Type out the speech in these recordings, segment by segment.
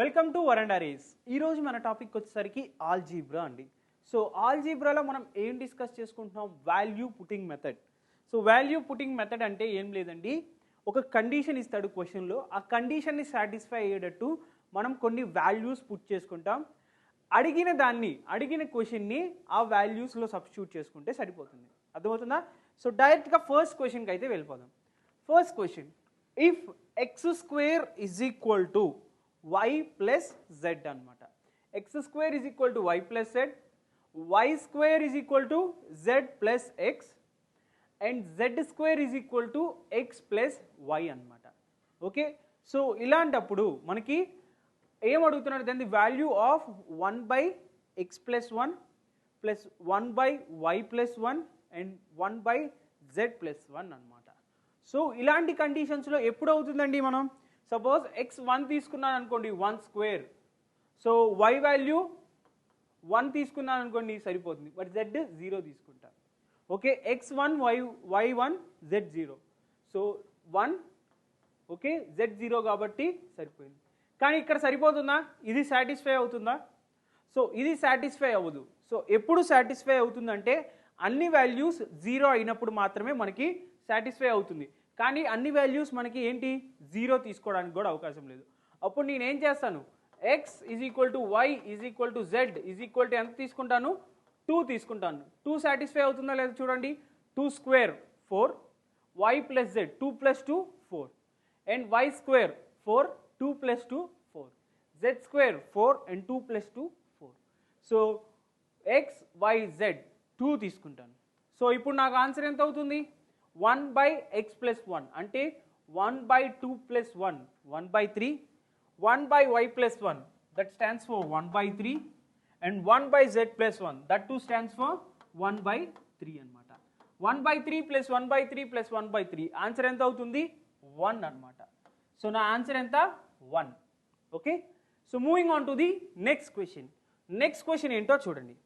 Welcome to వరండా race. ఈరోజు మన టాపిక్ వచ్చేసరికి ఆల్జీబ్రా అండి. సో ఆల్జీబ్రాలో మనం ఏం డిస్కస్ చేసుకుంటున్నాం? Value putting method. So value putting method అంటే ఏం లేదండి, ఒక కండిషన్ ఇస్తాడు క్వశ్చన్లో, ఆ కండిషన్ని సాటిస్ఫై అయ్యేటట్టు మనం కొన్ని వాల్యూస్ పుట్ చేసుకుంటాం. అడిగిన క్వశ్చన్ని ఆ వాల్యూస్లో సబ్స్టిట్యూట్ చేసుకుంటే సరిపోతుంది. అర్థమవుతుందా? సో డైరెక్ట్గా ఫస్ట్ క్వశ్చన్కి అయితే వెళ్ళిపోదాం. First question, if x square is equal to y plus z అనమాట. X square is equal to y plus z, y square is equal to z plus x and z square is equal to x plus y అనమాట. Okay, so ఇలాంటప్పుడు మనకి ఏం అడుగుతున్నాడు? దాని value of 1 by x plus 1 plus 1 by y plus 1 and 1 by z plus 1 అనమాట. So ఇలాంటి కండిషన్స్లో ఎప్పుడు అవుతుందండి? మనం సపోజ్ ఎక్స్ 1 తీసుకున్నాను అనుకోండి, 1 స్క్వేర్. సో వై వాల్యూ 1 తీసుకున్నాను అనుకోండి సరిపోతుంది, బట్ జెడ్ 0 తీసుకుంటాను. Okay, x1 y 1 z 0. So 1 okay, z 0 కాబట్టి సరిపోయింది. కానీ ఇక్కడ సరిపోతుందా? ఇది సాటిస్ఫై అవుతుందా? సో ఇది సాటిస్ఫై అవ్వదు. సో ఎప్పుడు సాటిస్ఫై అవుతుందంటే అన్ని వాల్యూస్ 0 అయినప్పుడు మాత్రమే మనకి సాటిస్ఫై అవుతుంది. కానీ అన్ని వాల్యూస్ మనకి ఏంటి 0 తీసుకోవడానికి కూడా అవకాశం లేదు. అప్పుడు నేనేం చేస్తాను? X is equal to y is equal to z is equal to ఎంత తీసుకుంటాను? 2 తీసుకుంటాను. 2 సాటిస్ఫై అవుతుందా లేదా చూడండి. 2 square 4, y plus z 2 plus 2 4 and y square 4, 2 plus 2 4, z square 4 and 2 plus 2 4. So x y z 2 తీసుకుంటాను. సో ఇప్పుడు నాకు answer ఎంత అవుతుంది? 1 బై ఎక్స్ ప్లస్ 1 అంటే 1 by 2 plus 1 1 by 3, 1 by y plus 1 that stands for 1 by 3 and 1 by z plus 1 that too stands for 1 by 3 అనమాట. 1 by 3 plus 1 by 3 plus 1 by 3 answer ఎంత అవుతుంది? 1 అనమాట. సో నా ఆన్సర్ ఎంత? 1. Okay, so moving on to the next question. Next question ఏంటో చూడండి.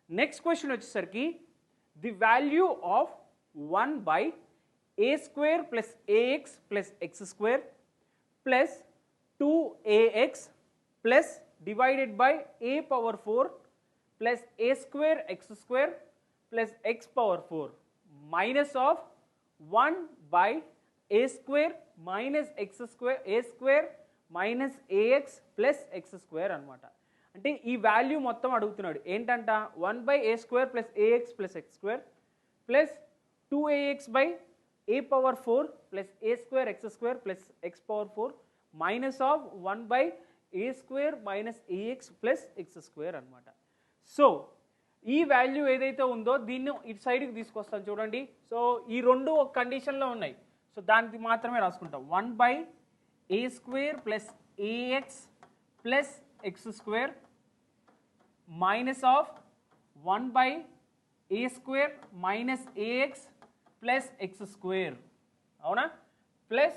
Next question వచ్చేసరికి the value of 1 by a square plus ax plus x square plus 2ax plus divided by a power 4 plus a square x square plus x power 4 minus of 1 by a square minus x square a square minus ax plus x square అనమాట. అంటే ఈ value మొత్తం అడుగుతున్నాడు. ఏంటంట? 1 by a square plus ax plus x square plus 2ax by a power 4 plus a square x square plus x power 4 minus of 1 by a square minus ax plus x square అనమాట. So ఈ value ఏదైతే ఉందో దీన్ని ఇటు సైడ్కి తీసుకొస్తాను చూడండి. So ఈ రెండు ఒక కండిషన్లో ఉన్నాయి. సో దానికి మాత్రమే రాసుకుంటాం. 1 by a square plus ax plus x square minus of 1 by a square minus ax plus x square అవునా, plus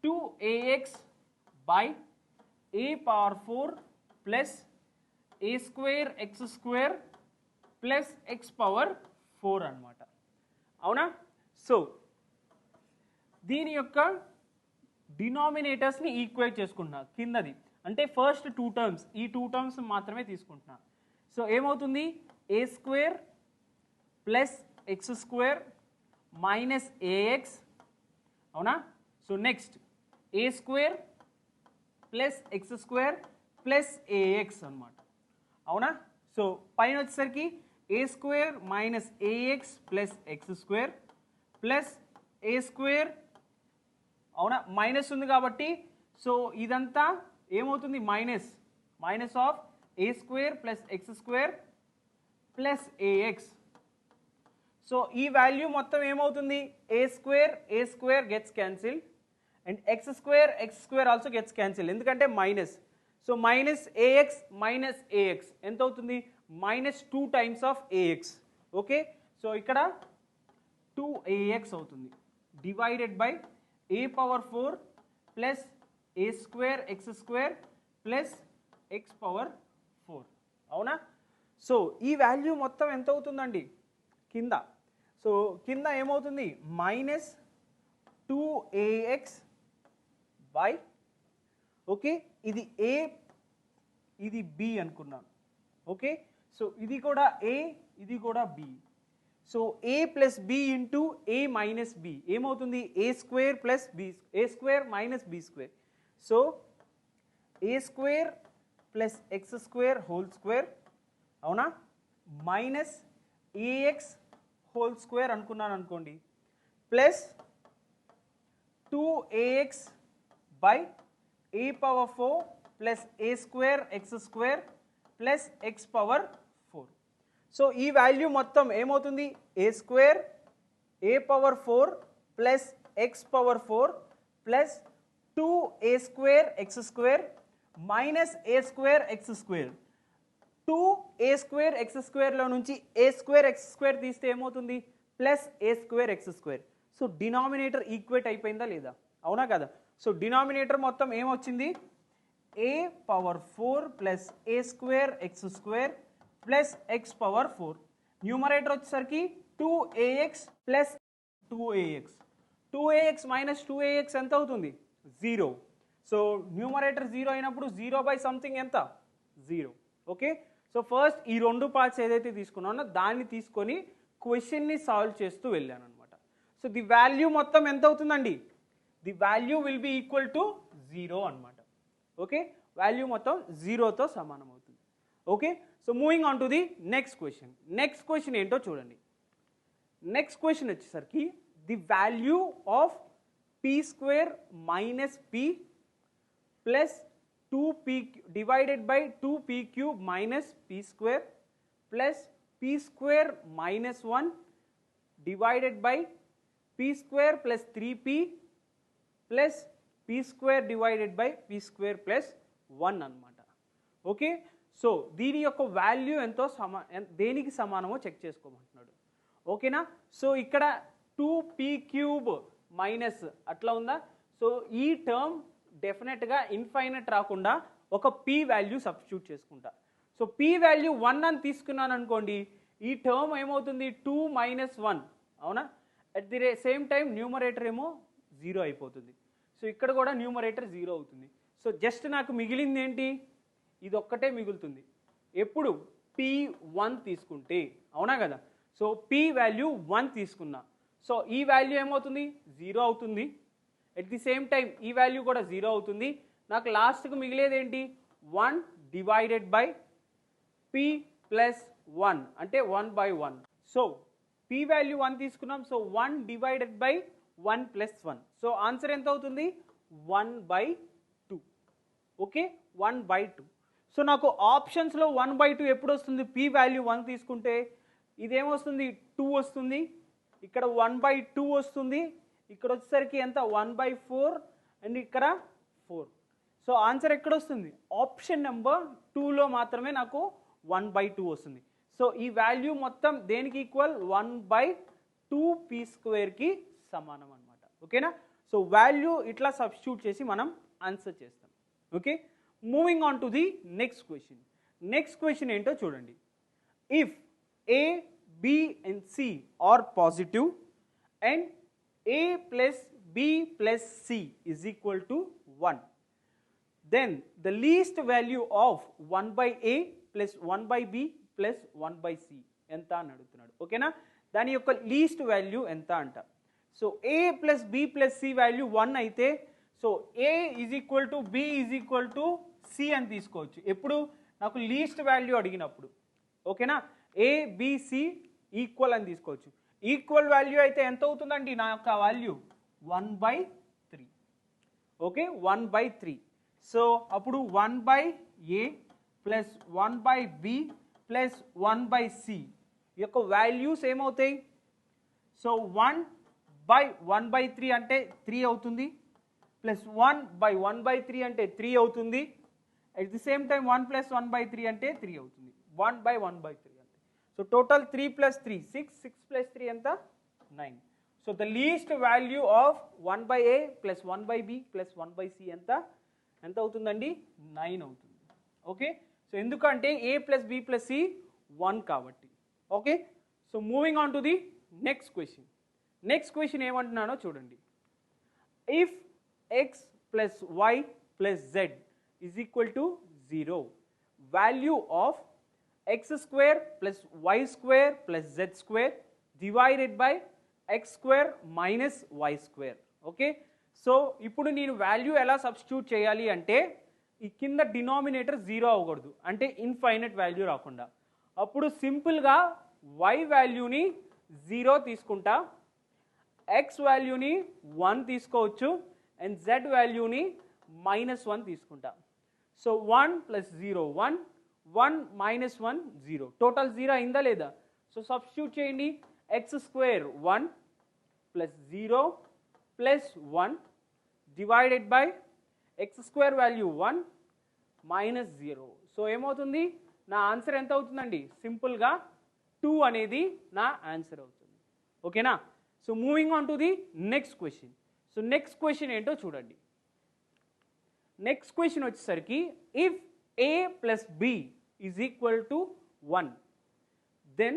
2ax by a power 4 plus a square x square plus x power 4 అనమాట. అవునా? So దీని యొక్క డినామినేటర్స్ని equate చేసుకుంటున్నా కిందది. అంటే first 2 terms, ఈ 2 terms మాత్రమే తీసుకుంటున్నా. సో ఏమవుతుంది? a square plus x square minus ax. అవునా? So next a square plus x square plus ax అనమాట. అవునా? సో పైన వచ్చేసరికి a square minus ax plus x square plus a square. అవునా? మైనస్ ఉంది కాబట్టి సో ఇదంతా ఏమవుతుంది? Minus of a square plus x square plus ax. So ఈ వాల్యూ మొత్తం ఏమవుతుంది? A square gets cancel and x square also gets cancel, ఎందుకంటే minus. So minus AX ఎంత అవుతుంది? -2 times of a x. Okay, so ఇక్కడ 2ax అవుతుంది divided by a power 4 plus a square x square plus x power 4. అవునా? So ఈ value మొత్తం ఎంత అవుతుందండి కింద? సో కింద ఏమవుతుంది? -2ax బై ఓకే ఇది A, ఇది B అనుకున్నాను. ఓకే, సో ఇది కూడా A, ఇది కూడా B. So A plus B into A minus B ఏమవుతుంది? A square plus B, A square minus B square. So A square plus x square whole square, అవునా, minus AX whole square అనుకున్నాను అనుకోండి, plus 2AX by A power 4 plus A square x square plus X power 4. So ఈ value మొత్తం ఏమవుతుంది? A square A power 4 plus X power 4 plus 2A square x square minus A square x square. 2A square x స్క్వేర్లో నుంచి A square x square తీస్తే ఏమవుతుంది? Plus A square x square. So denominator equate అయిపోయిందా లేదా? అవునా కదా? So denominator మొత్తం ఏమొచ్చింది? A power 4 plus A square x square plus X power 4. Numerator వచ్చేసరికి 2AX plus 2AX. 2AX minus 2AX ఎంత అవుతుంది? 0. సో న్యూమరేటర్ 0 అయినప్పుడు 0 బై సంథింగ్ ఎంత? 0. ఓకే, సో ఫస్ట్ ఈ రెండు పార్ట్స్ ఏదైతే తీసుకున్నానో దాన్ని తీసుకొని క్వశ్చన్ని సాల్వ్ చేస్తూ వెళ్ళాను అనమాట. సో ది వాల్యూ మొత్తం ఎంత అవుతుందండి? The value will be equal to 0 అనమాట. ఓకే, వాల్యూ మొత్తం 0తో సమానం అవుతుంది. Okay, so moving on to the next question. Next question ఏంటో చూడండి. నెక్స్ట్ క్వశ్చన్ వచ్చేసరికి the value of P square minus P plus 2P divided by 2P cube minus P square plus P square minus 1 divided by P square plus 3P plus P square divided by P square plus 1 అన్నమాట. Okay, so దీని యొక్క value ఎంతో దేనికి సమానమో check చేసుకోమంటున్నాడు. ఓకేనా? So ఇక్కడ 2P cube minus అట్లా ఉందా? So ఈ టర్మ్ డెఫినెట్గా ఇన్ఫైనట్ రాకుండా ఒక P వాల్యూ సబ్స్టిట్యూట్ చేసుకుంటా. సో P వాల్యూ 1 అని తీసుకున్నాను అనుకోండి, ఈ టర్మ్ ఏమవుతుంది? 2 మైనస్ 1, అవునా? At the same time numerator ఏమో 0 అయిపోతుంది. సో ఇక్కడ కూడా న్యూమరేటర్ 0 అవుతుంది. సో జస్ట్ నాకు మిగిలింది ఏంటి? ఇది ఒక్కటే మిగులుతుంది. ఎప్పుడు P1 తీసుకుంటే, అవునా కదా? సో P వాల్యూ 1 తీసుకున్నా, సో ఈ వాల్యూ ఏమవుతుంది? 0 అవుతుంది. ఎట్ ది సేమ్ టైం ఈ వాల్యూ కూడా 0 అవుతుంది. నాకు లాస్ట్కి మిగిలేది ఏంటి? 1 డివైడెడ్ బై P ప్లస్ 1 అంటే 1/1. సో P వాల్యూ 1 తీసుకున్నాం, so 1 divided by 1 plus 1. So answer ఎంత అవుతుంది? 1/2. ఓకే, 1/2. సో నాకు ఆప్షన్స్లో 1/2 ఎప్పుడు వస్తుంది? P వాల్యూ 1 తీసుకుంటే ఇదేమొస్తుంది? 2 వస్తుంది. ఇక్కడ 1/2 వస్తుంది. ఇక్కడ వచ్చేసరికి ఎంత? 1/4 అండ్ ఇక్కడ 4. సో ఆన్సర్ ఎక్కడ వస్తుంది? ఆప్షన్ నెంబర్ 2లో మాత్రమే నాకు 1/2 వస్తుంది. సో ఈ వాల్యూ మొత్తం దేనికి ఈక్వల్? 1/2P స్క్వేర్కి సమానం అనమాట. ఓకేనా? సో వాల్యూ ఇట్లా సబ్స్టిట్యూట్ చేసి మనం ఆన్సర్ చేస్తాం. Okay, moving on to the next question. Next question ఏంటో చూడండి. If A, B and C are positive and A plus B plus C is equal to 1, then the least value of 1/A plus 1/B plus 1/C ఎంత అని అడుగుతున్నాడు. ఓకేనా? దాని యొక్క least value ఎంత అంట. So A plus B plus C value 1 అయితే, so A is equal to B is equal to C అని తీసుకోవచ్చు ఎప్పుడు? నాకు లీస్ట్ వాల్యూ అడిగినప్పుడు. ఓకేనా? A, B, C ఈక్వల్ అని తీసుకోవచ్చు. ఈక్వల్ వాల్యూ అయితే ఎంత అవుతుందండి? నా యొక్క వాల్యూ 1/3. ఓకే, 1/3. సో అప్పుడు 1/A plus 1/B plus 1/C యొక్క వాల్యూస్ ఏమవుతాయి? సో 1/1/3 అంటే 3 అవుతుంది, ప్లస్ 1/1/3 అంటే 3 అవుతుంది. At the same time 1 plus 1/3 అంటే 3 అవుతుంది. 1/1/3 అంటే సో టోటల్ 3 ప్లస్ 3 6, 6 ప్లస్ 3 ఎంత? 9. So the least value of 1/A plus 1/B plus 1/C ఎంత అవుతుందండి? 9 అవుతుంది. ఓకే, సో ఎందుకంటే A plus B plus C 1 కాబట్టి. Okay, so moving on to the next question. Next question ఏమంటున్నానో చూడండి. If x plus y plus z is equal to 0. Value of x square plus y square plus z square divided by x square minus y square. Okay, so ఇప్పుడు నేను value ఎలా substitute చేయాలి అంటే ఈ కింద denominator 0 అవ్వకూడదు, అంటే infinite value రాకుండా. అప్పుడు సింపుల్గా y వాల్యూని 0 తీసుకుంటా, x వాల్యూని 1 తీసుకోవచ్చు అండ్ z వాల్యూని -1 తీసుకుంటా. సో 1 ప్లస్ 0 1, 1 minus 1 0, టోటల్ 0 అయిందా లేదా? సో సబ్స్టిట్యూట్ చేయండి. x square 1 plus 0 plus 1 divided by x square value 1 minus 0. So ఏమవుతుంది? నా ఆన్సర్ ఎంత అవుతుందండి? సింపుల్గా 2 అనేది నా ఆన్సర్ అవుతుంది. ఓకేనా? So moving on to the next question. So next question ఏంటో చూడండి. నెక్స్ట్ క్వశ్చన్ వచ్చేసరికి if a plus b is equal to 1, then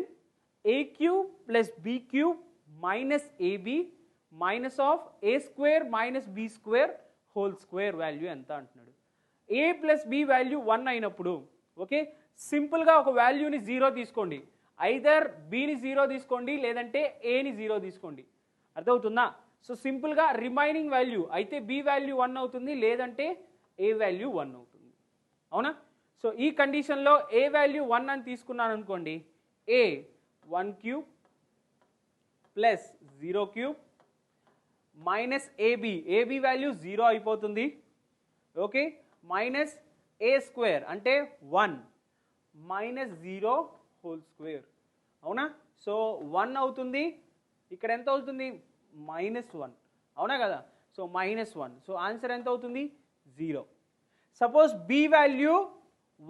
a cube plus b cube minus ab minus of a square minus b square whole square value ఎంత అంటున్నాడు. a plus b value 1 అయినప్పుడు okay, సింపుల్గా ఒక వాల్యూని 0 తీసుకోండి. Either bని 0 తీసుకోండి లేదంటే aని 0 తీసుకోండి. అర్థమవుతుందా? సో సింపుల్గా రిమైనింగ్ వాల్యూ అయితే b వాల్యూ 1 అవుతుంది, లేదంటే a వాల్యూ 1 అవుతుంది. అవునా? సో ఈ కండిషన్లో a వాల్యూ 1 అని తీసుకున్నాను అనుకోండి, a 1 cube plus 0 cube minus ab value 0 అయిపోతుంది. ఓకే, మైనస్ a స్క్వేర్ అంటే 1 మైనస్ 0 హోల్ స్క్వేర్. అవునా? సో 1 అవుతుంది, ఇక్కడ ఎంత అవుతుంది? -1. అవునా కదా? సో -1. సో ఆన్సర్ ఎంత అవుతుంది? 0. సపోజ్ b వాల్యూ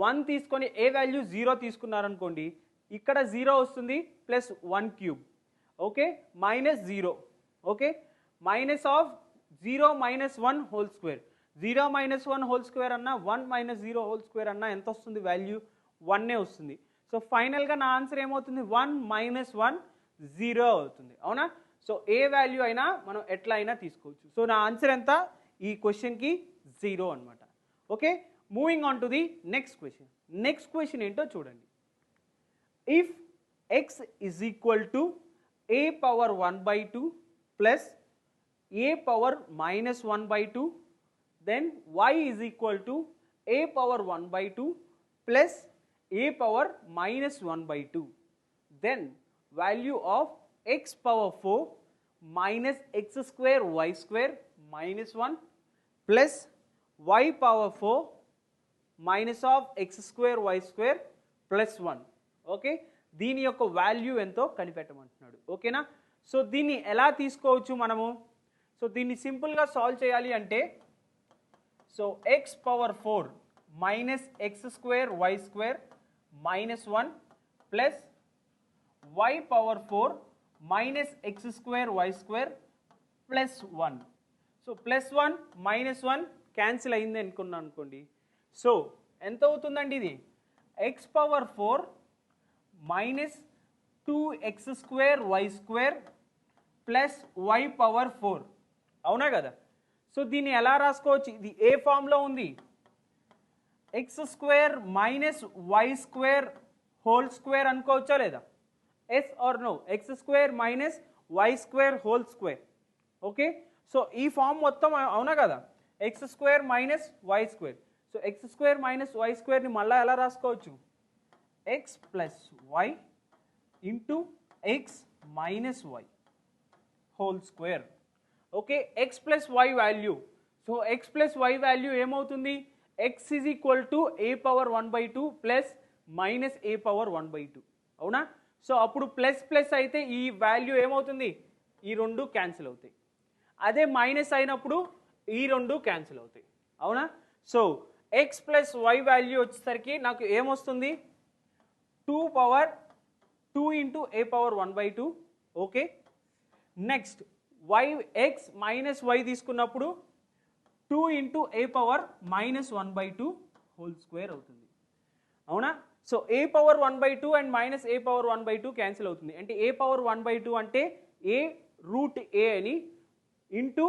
1 తీసుకొని a వాల్యూ 0 తీసుకున్నారనుకోండి, ఇక్కడ 0 వస్తుంది plus 1 cube. Okay, -0. Okay, minus of 0 minus 1 whole square. 0 minus 1 whole square అన్నా 1 మైనస్ 0 హోల్ స్క్వేర్ అన్నా ఎంత వస్తుంది? వాల్యూ 1 వస్తుంది. సో ఫైనల్గా నా ఆన్సర్ ఏమవుతుంది? 1 మైనస్ 1 0 అవుతుంది. అవునా? సో ఏ వాల్యూ అయినా మనం ఎట్లా అయినా తీసుకోవచ్చు. సో నా ఆన్సర్ ఎంత ఈ క్వశ్చన్కి? 0 అనమాట. Okay, moving on to the next question. Next question ఏంటో చూడండి. If x is equal to a power 1/2 plus a power -1/2, then y is equal to a power 1/2 plus a power -1/2, then value of x power 4 minus x square y square minus 1 plus y power 4 minus of x square y square plus 1. Okay, దీని యొక్క value ఎంతో కనిపెట్టమంటున్నాడు. ఓకేనా? So దీన్ని ఎలా తీసుకోవచ్చు మనము? So దీన్ని సింపుల్గా సాల్వ్ చేయాలి అంటే, so x power 4 minus x square y square minus 1 plus y power 4 minus x square y square plus 1. So plus 1 minus 1 cancel అయింది అనుకున్నాను అనుకోండి. సో ఎంత అవుతుందండి ఇది? x power 4 minus 2x square y square plus y power 4. అవునా కదా? So దీన్ని ఎలా రాసుకోవచ్చు? ఇది ఏ ఫామ్లో ఉంది? x square minus y square whole square అనుకోవచ్చా లేదా? Yes or no? x square minus y square whole square. Okay, so ఈ ఫామ్ మొత్తం అవునా కదా? x square minus y square. So x square minus y స్క్వేర్ని మళ్ళీ ఎలా రాసుకోవచ్చు? x plus y into x minus y whole square. Okay, x plus y value. So x plus y value ఏమవుతుంది? x is equal to a power 1/2 plus minus a power 1/2. అవునా? So అప్పుడు plus plus అయితే ఈ value ఏమవుతుంది? ఈ రెండు cancel అవుతాయి. అదే మైనస్ అయినప్పుడు ఈ రెండు క్యాన్సిల్ అవుతాయి. అవునా? So x plus y value వచ్చేసరికి నాకు ఏమొస్తుంది? 2 into a power 1/2. Okay, next x minus y తీసుకున్నప్పుడు 2 into a power -1/2 whole square అవుతుంది. అవునా? So a power 1/2 and minus a power 1/2 cancel అవుతుంది. అంటే a పవర్ 1/2 అంటే a రూట్ a అని ఇంటూ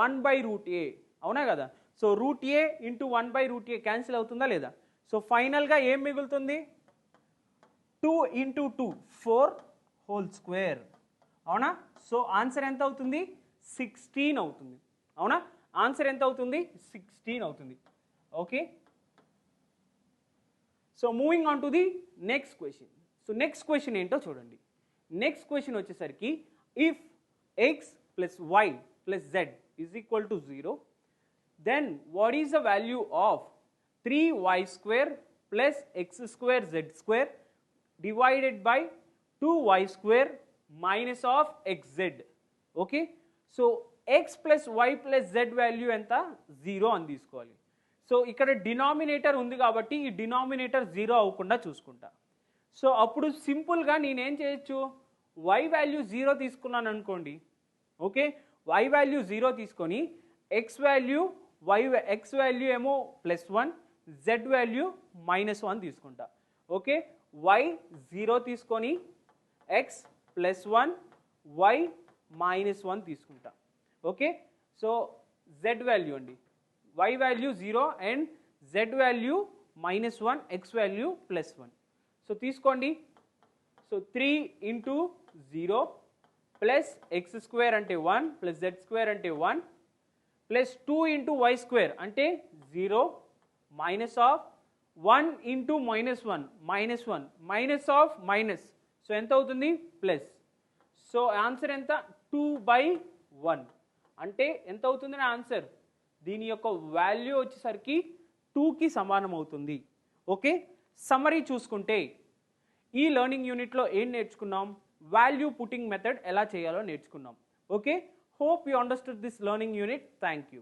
1/√a. అవునా కదా? సో రూట్ ఏ ఇంటూ 1/√a క్యాన్సిల్ అవుతుందా లేదా? సో ఫైనల్గా ఏం మిగులుతుంది? 2 × 2 4 హోల్ స్క్వేర్. అవునా? సో ఆన్సర్ ఎంత అవుతుంది? 16 అవుతుంది. అవునా? ఆన్సర్ ఎంత అవుతుంది? 16 అవుతుంది. Okay, so moving on to the next question. So next question ఏంటో చూడండి. నెక్స్ట్ క్వశ్చన్ వచ్చేసరికి if x plus y plus z is equal to 0, then what is the value of 3y² plus x² z² divided by 2y² minus of xz. Okay, so x plus y plus z value ఎంత? 0 అని తీసుకోవాలి. So ఇక్కడ denominator ఉంది కాబట్టి ఈ denominator 0 అవ్వకుండా చూసుకుంటా. So అప్పుడు సింపుల్గా నేనేం చేయొచ్చు? y వాల్యూ 0 తీసుకున్నాను అనుకోండి. ఓకే, y వాల్యూ 0 తీసుకొని x వాల్యూ ఏమో +1, z వాల్యూ -1 తీసుకుంటా. ఓకే, y 0 తీసుకొని x +1, y -1 తీసుకుంటా. ఓకే, సో z వాల్యూ అండి, y value 0 and z value -1, x value +1. So తీసుకోండి. సో 3 × 0 ప్లస్ x² అంటే 1 ప్లస్ z² అంటే 1 ప్లస్ 2 × y² అంటే 0 minus of 1 × -1 minus of minus. So ఎంత అవుతుంది? ప్లస్. సో ఆన్సర్ ఎంత? 2/1 అంటే ఎంత అవుతుంది ఆన్సర్? దీని యొక్క వాల్యూ వచ్చేసరికి 2కి సమానం అవుతుంది. ఓకే, సమ్మరీ చూసుకుంటే ఈ లెర్నింగ్ యూనిట్లో ఏం నేర్చుకున్నాం? వాల్యూ పుట్టింగ్ మెథడ్ ఎలా చేయాలో నేర్చుకున్నాం. Okay, hope you understood this learning unit. Thank you.